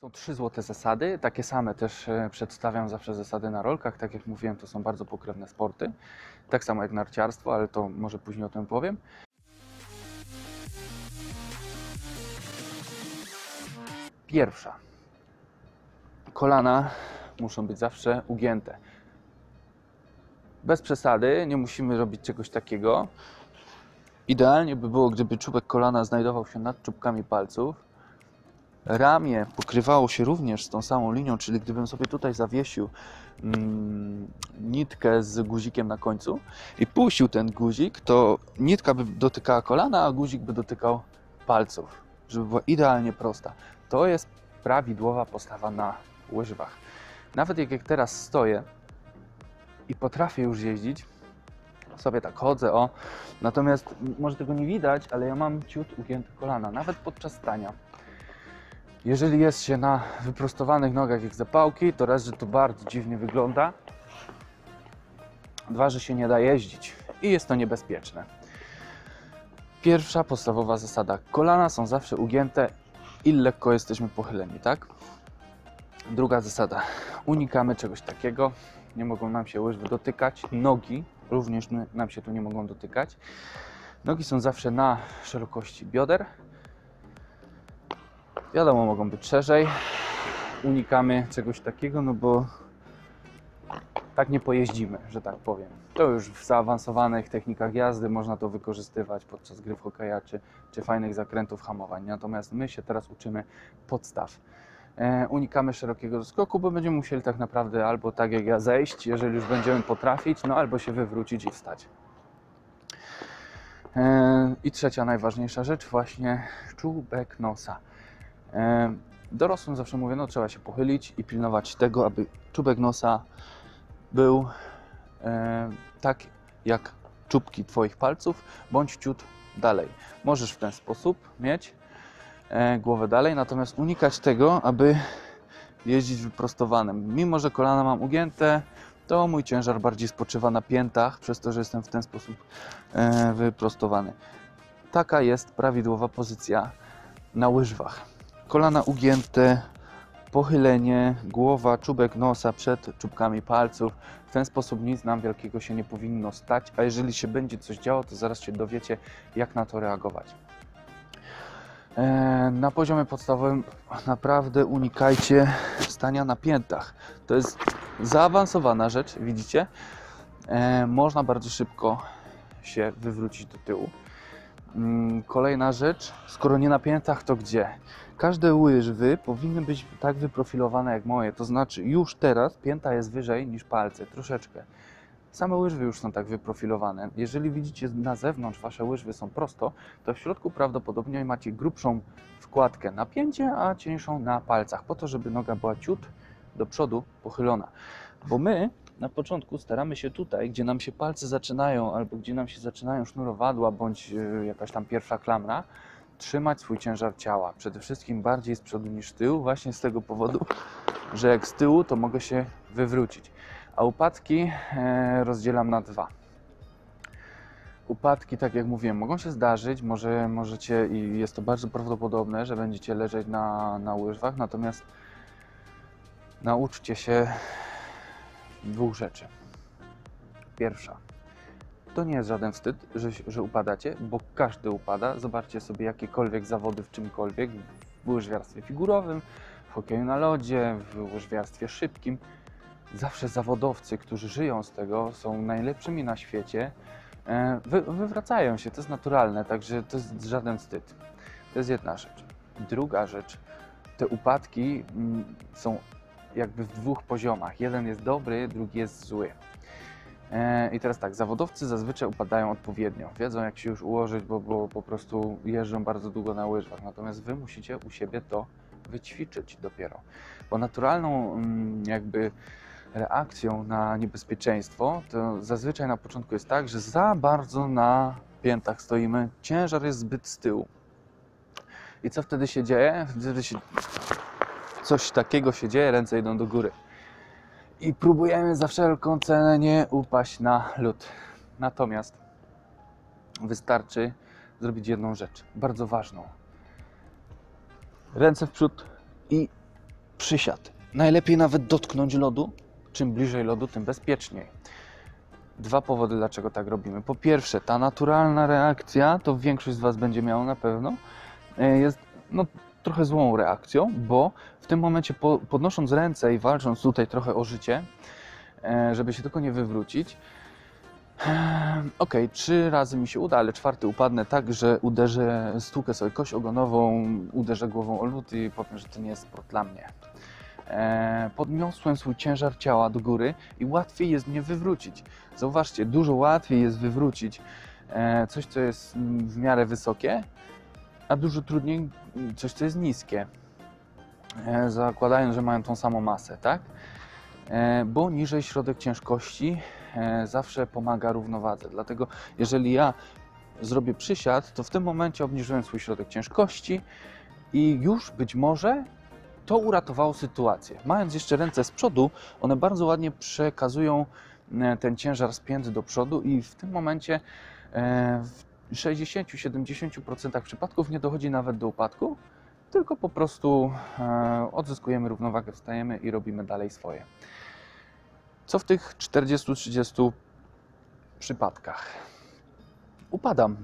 Są 3 złote zasady, takie same też przedstawiam zawsze zasady na rolkach. Tak jak mówiłem, to są bardzo pokrewne sporty. Tak samo jak narciarstwo, ale to może później o tym powiem. Pierwsza. Kolana muszą być zawsze ugięte. Bez przesady, nie musimy robić czegoś takiego. Idealnie by było, gdyby czubek kolana znajdował się nad czubkami palców. Ramię pokrywało się również z tą samą linią, czyli gdybym sobie tutaj zawiesił nitkę z guzikiem na końcu i puścił ten guzik, to nitka by dotykała kolana, a guzik by dotykał palców, żeby była idealnie prosta. To jest prawidłowa postawa na łyżwach. Nawet jak teraz stoję i potrafię już jeździć, sobie tak chodzę, natomiast może tego nie widać, ale ja mam ciut ugięte kolana, nawet podczas stania. Jeżeli jest się na wyprostowanych nogach jak zapałki, to raz, że to bardzo dziwnie wygląda, dwa, że się nie da jeździć i jest to niebezpieczne. Pierwsza podstawowa zasada. Kolana są zawsze ugięte i lekko jesteśmy pochyleni, tak? Druga zasada. Unikamy czegoś takiego. Nie mogą nam się łyżwy dotykać. Nogi również nam się tu nie mogą dotykać. Nogi są zawsze na szerokości bioder. Wiadomo, mogą być szerzej. Unikamy czegoś takiego, no bo tak nie pojeździmy, że tak powiem. To już w zaawansowanych technikach jazdy można to wykorzystywać podczas gry w hokeja czy fajnych zakrętów hamowań. Natomiast my się teraz uczymy podstaw. Unikamy szerokiego doskoku, bo będziemy musieli tak naprawdę albo tak jak ja zejść, jeżeli już będziemy potrafić, no albo się wywrócić i wstać. I trzecia najważniejsza rzecz, właśnie czubek nosa. Dorosłym zawsze mówię, no trzeba się pochylić i pilnować tego, aby czubek nosa był tak jak czubki Twoich palców, bądź ciut dalej. Możesz w ten sposób mieć głowę dalej, natomiast unikać tego, aby jeździć wyprostowanym. Mimo że kolana mam ugięte, to mój ciężar bardziej spoczywa na piętach, przez to, że jestem w ten sposób wyprostowany. Taka jest prawidłowa pozycja na łyżwach. Kolana ugięte, pochylenie, głowa, czubek nosa przed czubkami palców. W ten sposób nic nam wielkiego się nie powinno stać, a jeżeli się będzie coś działo, to zaraz się dowiecie, jak na to reagować. Na poziomie podstawowym naprawdę unikajcie stania na piętach. To jest zaawansowana rzecz, widzicie? Można bardzo szybko się wywrócić do tyłu. Kolejna rzecz, skoro nie na piętach, to gdzie? Każde łyżwy powinny być tak wyprofilowane jak moje, to znaczy już teraz pięta jest wyżej niż palce, troszeczkę. Same łyżwy już są tak wyprofilowane. Jeżeli widzicie na zewnątrz wasze łyżwy są prosto, to w środku prawdopodobnie macie grubszą wkładkę na pięcie, a cieńszą na palcach, po to, żeby noga była ciut do przodu pochylona. Bo my na początku staramy się tutaj, gdzie nam się palce zaczynają, albo gdzie nam się zaczynają sznurowadła, bądź jakaś tam pierwsza klamra, trzymać swój ciężar ciała. Przede wszystkim bardziej z przodu niż z tyłu, właśnie z tego powodu, że jak z tyłu, to mogę się wywrócić. A upadki rozdzielam na dwa. Upadki, tak jak mówiłem, mogą się zdarzyć, możecie i jest to bardzo prawdopodobne, że będziecie leżeć na łyżwach, natomiast nauczcie się dwóch rzeczy. Pierwsza, to nie jest żaden wstyd, że upadacie, bo każdy upada. Zobaczcie sobie jakiekolwiek zawody w czymkolwiek, w łyżwiarstwie figurowym, w hokeju na lodzie, w łyżwiarstwie szybkim. Zawsze zawodowcy, którzy żyją z tego, są najlepszymi na świecie, wywracają się, to jest naturalne, także to jest żaden wstyd. To jest jedna rzecz. Druga rzecz, te upadki są jakby w dwóch poziomach. Jeden jest dobry, drugi jest zły. I teraz tak, zawodowcy zazwyczaj upadają odpowiednio, wiedzą jak się już ułożyć, bo po prostu jeżdżą bardzo długo na łyżwach, natomiast Wy musicie u siebie to wyćwiczyć dopiero, bo naturalną jakby reakcją na niebezpieczeństwo to zazwyczaj na początku jest tak, że za bardzo na piętach stoimy, ciężar jest zbyt z tyłu. I co wtedy się dzieje? Wtedy coś takiego się dzieje, ręce idą do góry. I próbujemy za wszelką cenę nie upaść na lód. Natomiast wystarczy zrobić jedną rzecz, bardzo ważną. Ręce w przód i Przysiad. Najlepiej nawet dotknąć lodu. Czym bliżej lodu, tym bezpieczniej. Dwa powody, dlaczego tak robimy. Po pierwsze, ta naturalna reakcja, to większość z Was będzie miała na pewno, jest trochę złą reakcją, bo w tym momencie podnosząc ręce i walcząc tutaj trochę o życie, żeby się tylko nie wywrócić, okej, 3 razy mi się uda, ale 4 upadnę tak, że stłukę sobie kość ogonową, uderzę głową o lód i powiem, że to nie jest sport dla mnie. Podniosłem swój ciężar ciała do góry i łatwiej jest mnie wywrócić. Zauważcie, dużo łatwiej jest wywrócić coś, co jest w miarę wysokie, a dużo trudniej coś, co jest niskie. Zakładając, że mają tą samą masę, tak? Bo niżej środek ciężkości zawsze pomaga równowadze. Dlatego jeżeli ja zrobię przysiad, to w tym momencie obniżyłem swój środek ciężkości i już być może to uratowało sytuację. Mając jeszcze ręce z przodu, one bardzo ładnie przekazują ten ciężar spięty do przodu i w tym momencie w 60-70% przypadków nie dochodzi nawet do upadku, tylko po prostu odzyskujemy równowagę, wstajemy i robimy dalej swoje. Co w tych 40-30 przypadkach? Upadam.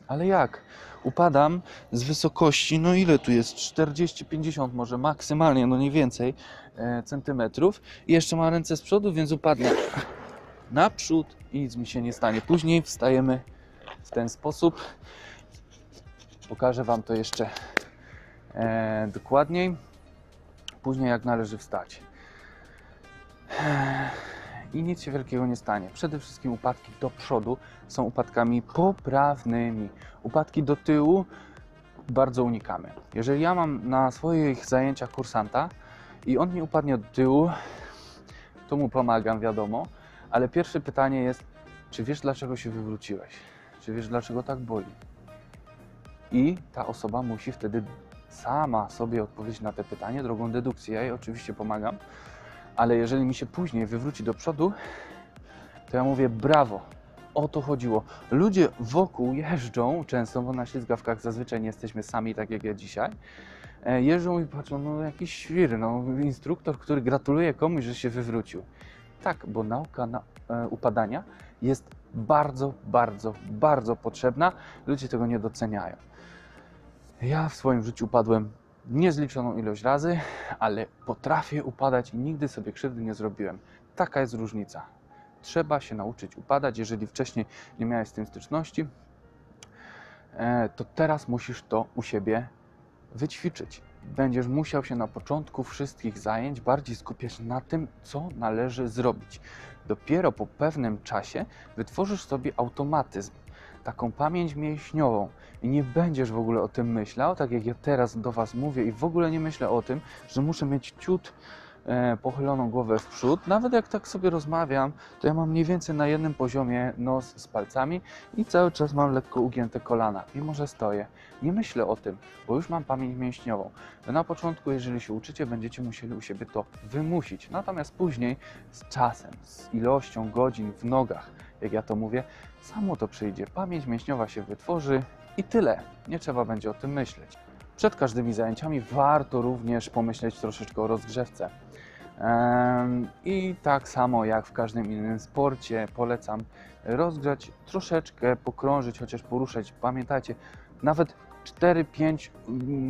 Ale jak? Upadam z wysokości, no ile tu jest? 40-50 może maksymalnie, no nie więcej centymetrów. I jeszcze mam ręce z przodu, więc upadnę naprzód i nic mi się nie stanie. Później wstajemy w ten sposób. Pokażę Wam to jeszcze dokładniej. Później jak należy wstać. I nic się wielkiego nie stanie. Przede wszystkim upadki do przodu są upadkami poprawnymi. Upadki do tyłu bardzo unikamy. Jeżeli ja mam na swoich zajęciach kursanta i on mi upadnie do tyłu, to mu pomagam, wiadomo, ale pierwsze pytanie jest, czy wiesz, dlaczego się wywróciłeś? Czy wiesz, dlaczego tak boli? I ta osoba musi wtedy sama sobie odpowiedzieć na te pytanie drogą dedukcji. Ja jej oczywiście pomagam, ale jeżeli mi się później wywróci do przodu, to ja mówię brawo, o to chodziło. Ludzie wokół jeżdżą często, bo na ślizgawkach zazwyczaj nie jesteśmy sami, tak jak ja dzisiaj. Jeżdżą i patrzą, no jakiś świr, no instruktor, który gratuluje komuś, że się wywrócił. Tak, bo nauka upadania jest bardzo, bardzo, bardzo potrzebna. Ludzie tego nie doceniają. Ja w swoim życiu upadłem niezliczoną ilość razy, ale potrafię upadać i nigdy sobie krzywdy nie zrobiłem. Taka jest różnica. Trzeba się nauczyć upadać. Jeżeli wcześniej nie miałeś z tym styczności, to teraz musisz to u siebie wyćwiczyć. Będziesz musiał się na początku wszystkich zajęć bardziej skupiać na tym, co należy zrobić. Dopiero po pewnym czasie wytworzysz sobie automatyzm, taką pamięć mięśniową i nie będziesz w ogóle o tym myślał, tak jak ja teraz do Was mówię i w ogóle nie myślę o tym, że muszę mieć ciut pochyloną głowę w przód. Nawet jak tak sobie rozmawiam, to ja mam mniej więcej na jednym poziomie nos z palcami i cały czas mam lekko ugięte kolana, mimo że stoję. Nie myślę o tym, bo już mam pamięć mięśniową. Na początku, jeżeli się uczycie, będziecie musieli u siebie to wymusić. Natomiast później z czasem, z ilością godzin w nogach, jak ja to mówię, samo to przyjdzie. Pamięć mięśniowa się wytworzy i tyle. Nie trzeba będzie o tym myśleć. Przed każdymi zajęciami warto również pomyśleć troszeczkę o rozgrzewce. I tak samo jak w każdym innym sporcie polecam rozgrzać troszeczkę, pokrążyć, chociaż poruszać. Pamiętajcie, nawet 4-5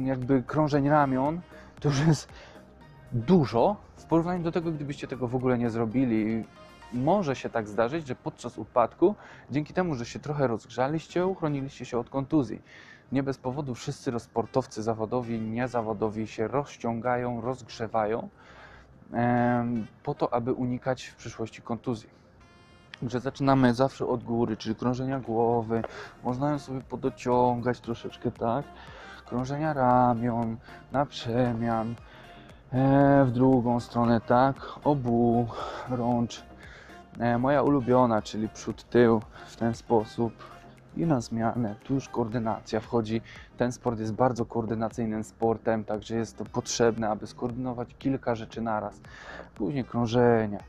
jakby krążeń ramion to już jest dużo w porównaniu do tego, gdybyście tego w ogóle nie zrobili. Może się tak zdarzyć, że podczas upadku, dzięki temu, że się trochę rozgrzaliście, uchroniliście się od kontuzji. Nie bez powodu wszyscy sportowcy zawodowi, niezawodowi się rozciągają, rozgrzewają po to, aby unikać w przyszłości kontuzji. Także zaczynamy zawsze od góry, czyli krążenia głowy, można ją sobie podociągać troszeczkę, tak? Krążenia ramion, na przemian, w drugą stronę, tak? Oburącz. Moja ulubiona, czyli przód, tył, w ten sposób i na zmianę. Tu już koordynacja wchodzi. Ten sport jest bardzo koordynacyjnym sportem, także jest to potrzebne, aby skoordynować kilka rzeczy naraz. Później krążenia,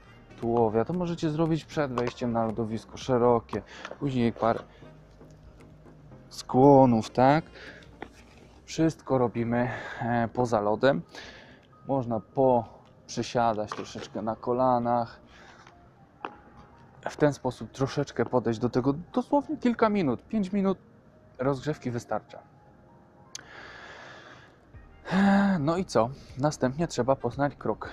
tułowia, to możecie zrobić przed wejściem na lodowisko, szerokie. Później parę skłonów, tak? Wszystko robimy poza lodem. Można poprzysiadać troszeczkę na kolanach. W ten sposób troszeczkę podejść do tego, dosłownie kilka minut, 5 minut rozgrzewki wystarcza. No i co? Następnie trzeba poznać krok.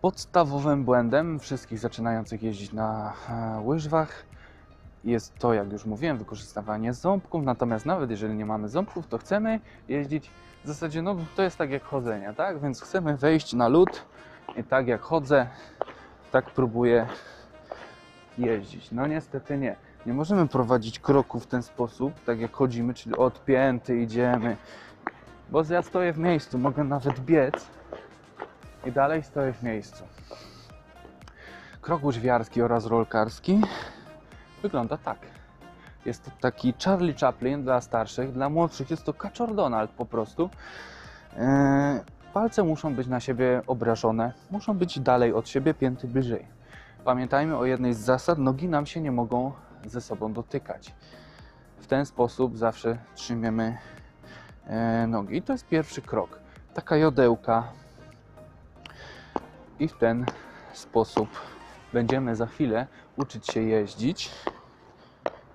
Podstawowym błędem wszystkich zaczynających jeździć na łyżwach jest to, jak już mówiłem, wykorzystywanie ząbków. Natomiast nawet jeżeli nie mamy ząbków, to chcemy jeździć w zasadzie, no to jest tak jak chodzenie, tak? Więc chcemy wejść na lód i tak jak chodzę, tak próbuję jeździć. No niestety nie. Nie możemy prowadzić kroku w ten sposób, tak jak chodzimy, czyli odpięty idziemy. Bo ja stoję w miejscu, mogę nawet biec i dalej stoję w miejscu. Krok łyżwiarski oraz rolkarski wygląda tak. Jest to taki Charlie Chaplin dla starszych, dla młodszych jest to Kaczor Donald po prostu. Palce muszą być na siebie obrażone, muszą być dalej od siebie, pięty bliżej. Pamiętajmy o jednej z zasad, nogi nam się nie mogą ze sobą dotykać. W ten sposób zawsze trzymiemy nogi. I to jest pierwszy krok. Taka jodełka. I w ten sposób będziemy za chwilę uczyć się jeździć.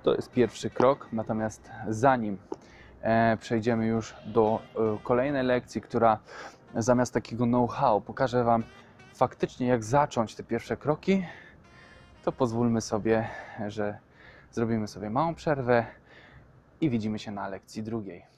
To jest pierwszy krok. Natomiast zanim przejdziemy już do kolejnej lekcji, która zamiast takiego know-how pokaże Wam faktycznie jak zacząć te pierwsze kroki, to pozwólmy sobie, że zrobimy sobie małą przerwę i widzimy się na lekcji drugiej.